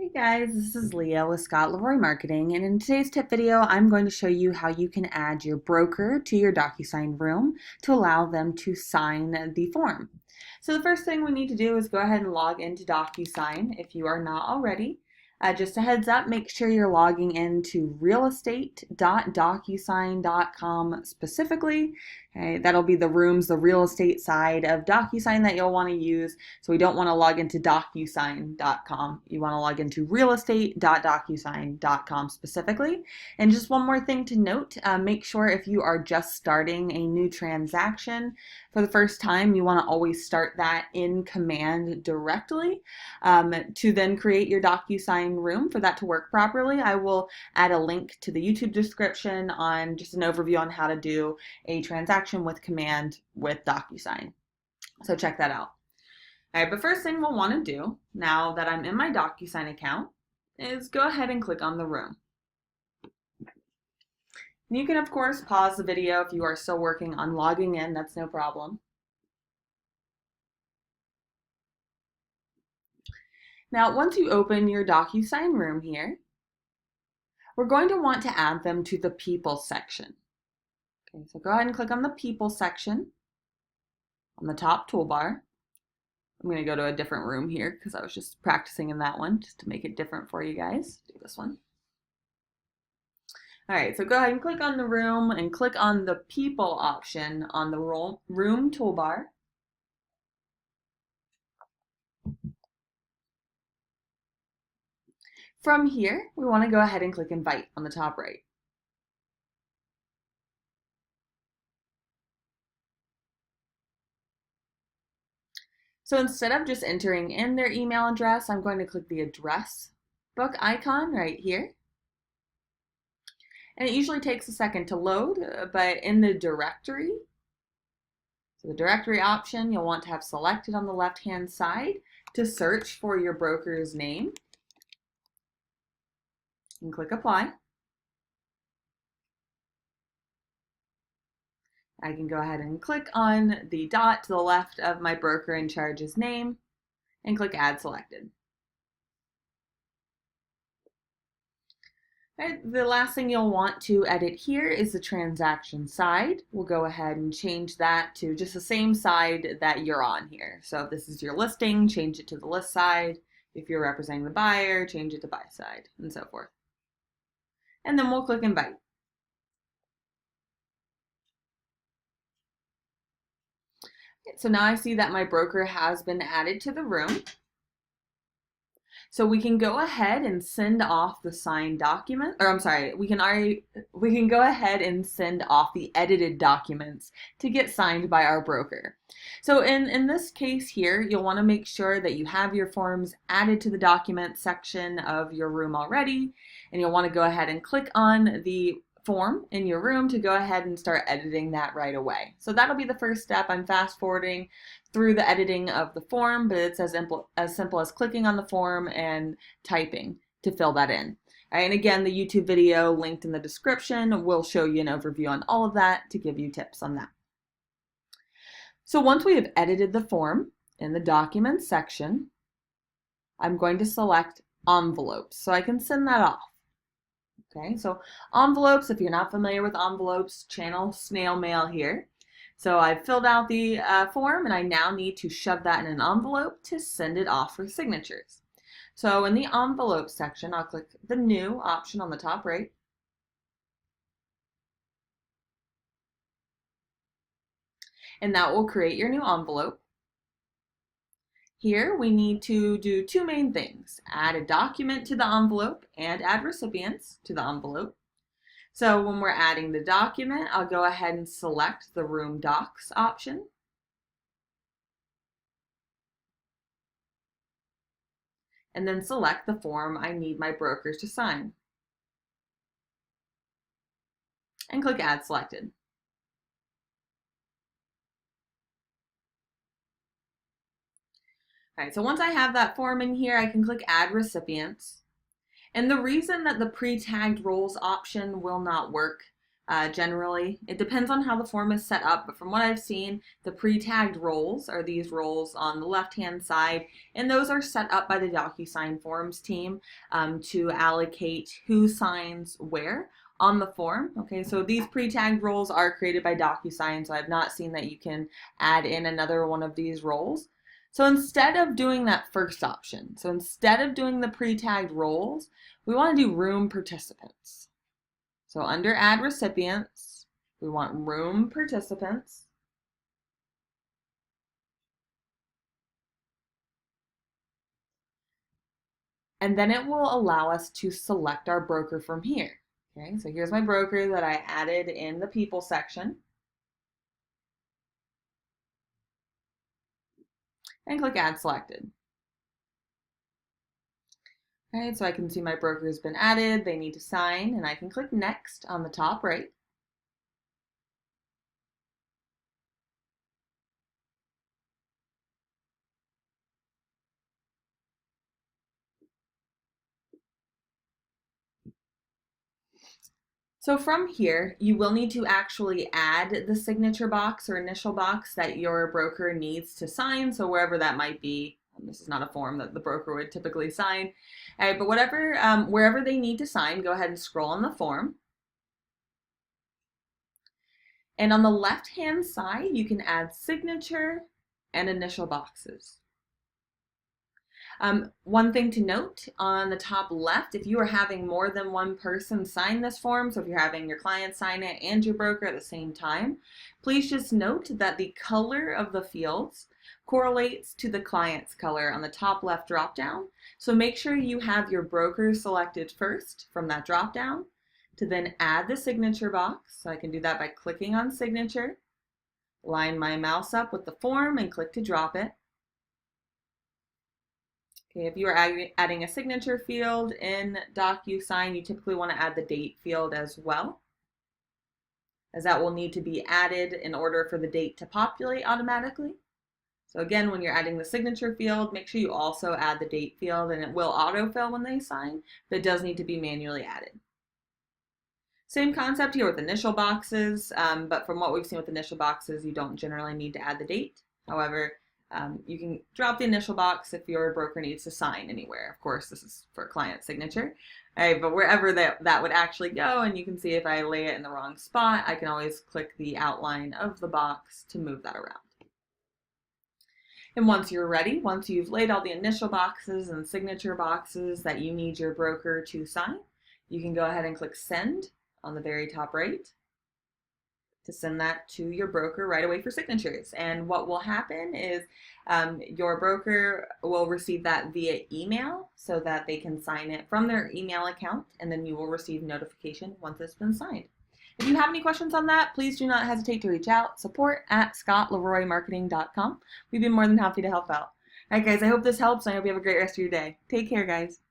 Hey guys, this is Leah with Scott Leroy Marketing, and in today's tip video, I'm going to show you how you can add your broker to your DocuSign room to allow them to sign the form. So the first thing we need to do is go ahead and log into DocuSign if you are not already. Just a heads up, make sure you're logging into realestate.docusign.com specifically. Okay, that'll be the real estate side of DocuSign that you'll want to use. So we don't want to log into DocuSign.com. You want to log into realestate.docusign.com specifically. And just one more thing to note, make sure if you are just starting a new transaction for the first time, you want to always start that in Command directly to then create your DocuSign room for that to work properly. I will add a link to the YouTube description on just an overview on how to do a transaction with Command with DocuSign. So check that out. All right, but first thing we'll want to do, now that I'm in my DocuSign account, is go ahead and click on the room. And you can, of course, pause the video if you are still working on logging in, that's no problem. Now, once you open your DocuSign room here, we're going to want to add them to the People section. Okay, so go ahead and click on the People section on the top toolbar. I'm going to go to a different room here because I was just practicing in that one just to make it different for you guys. Do this one. All right, so go ahead and click on the room and click on the People option on the room toolbar. From here, we want to go ahead and click Invite on the top right. So instead of just entering in their email address, I'm going to click the address book icon right here. And it usually takes a second to load, but in the directory, so the directory option, you'll want to have selected on the left-hand side to search for your broker's name. And click Apply. I can go ahead and click on the dot to the left of my broker in charge's name and click Add Selected. Right, the last thing you'll want to edit here is the transaction side. We'll go ahead and change that to just the same side that you're on here. So if this is your listing, change it to the list side. If you're representing the buyer, change it to buy side, and so forth. And then we'll click Invite. So now I see that my broker has been added to the room. So we can go ahead and send off the signed document, or I'm sorry, we can go ahead and send off the edited documents to get signed by our broker. So in this case here, you'll want to make sure that you have your forms added to the document section of your room already, and you'll want to go ahead and click on the form in your room to go ahead and start editing that right away. So that'll be the first step. I'm fast forwarding through the editing of the form, but it's as simple as clicking on the form and typing to fill that in. All right, and again, the YouTube video linked in the description will show you an overview on all of that to give you tips on that. So once we have edited the form in the Documents section, I'm going to select Envelopes so I can send that off. Okay, so envelopes, if you're not familiar with envelopes, channel snail mail here. So I've filled out the form and I now need to shove that in an envelope to send it off for signatures. So in the envelope section, I'll click the New option on the top right. And that will create your new envelope. Here we need to do two main things: add a document to the envelope and add recipients to the envelope. So when we're adding the document, I'll go ahead and select the Room Docs option. And then select the form I need my brokers to sign. And click Add Selected. All right, so once I have that form in here, I can click Add Recipients. And the reason that the pre-tagged roles option will not work Generally. It depends on how the form is set up, but from what I've seen, the pre-tagged roles are these roles on the left-hand side, and those are set up by the DocuSign Forms team to allocate who signs where on the form. Okay, so these pre-tagged roles are created by DocuSign, so I've not seen that you can add in another one of these roles. So instead of doing that first option, so instead of doing the pre-tagged roles, we want to do room participants. So under Add Recipients, we want Room Participants. And then it will allow us to select our broker from here. Okay, so here's my broker that I added in the People section. And click Add Selected. All right, so I can see my broker has been added. They need to sign, and I can click Next on the top right. So from here, you will need to actually add the signature box or initial box that your broker needs to sign. So wherever that might be, this is not a form that the broker would typically sign. All right, but whatever, wherever they need to sign, go ahead and scroll on the form. And on the left-hand side, you can add signature and initial boxes. One thing to note on the top left, if you are having more than one person sign this form, so if you're having your client sign it and your broker at the same time, please just note that the color of the fields correlates to the client's color on the top left dropdown. So make sure you have your broker selected first from that dropdown to then add the signature box. So I can do that by clicking on signature, line my mouse up with the form and click to drop it. Okay, if you are adding a signature field in DocuSign, you typically want to add the date field as well, as that will need to be added in order for the date to populate automatically. So again, when you're adding the signature field, make sure you also add the date field, and it will autofill when they sign, but it does need to be manually added. Same concept here with initial boxes, but from what we've seen with initial boxes, you don't generally need to add the date. However, you can drop the initial box if your broker needs to sign anywhere. Of course, this is for client signature. All right, but wherever that would actually go, and you can see if I lay it in the wrong spot, I can always click the outline of the box to move that around. And once you're ready, once you've laid all the initial boxes and signature boxes that you need your broker to sign, you can go ahead and click Send on the very top right to send that to your broker right away for signatures. And what will happen is your broker will receive that via email so that they can sign it from their email account, and then you will receive notification once it's been signed. If you have any questions on that, please do not hesitate to reach out. support@scottleroymarketing.com. We'd be more than happy to help out. All right, guys, I hope this helps. I hope you have a great rest of your day. Take care, guys.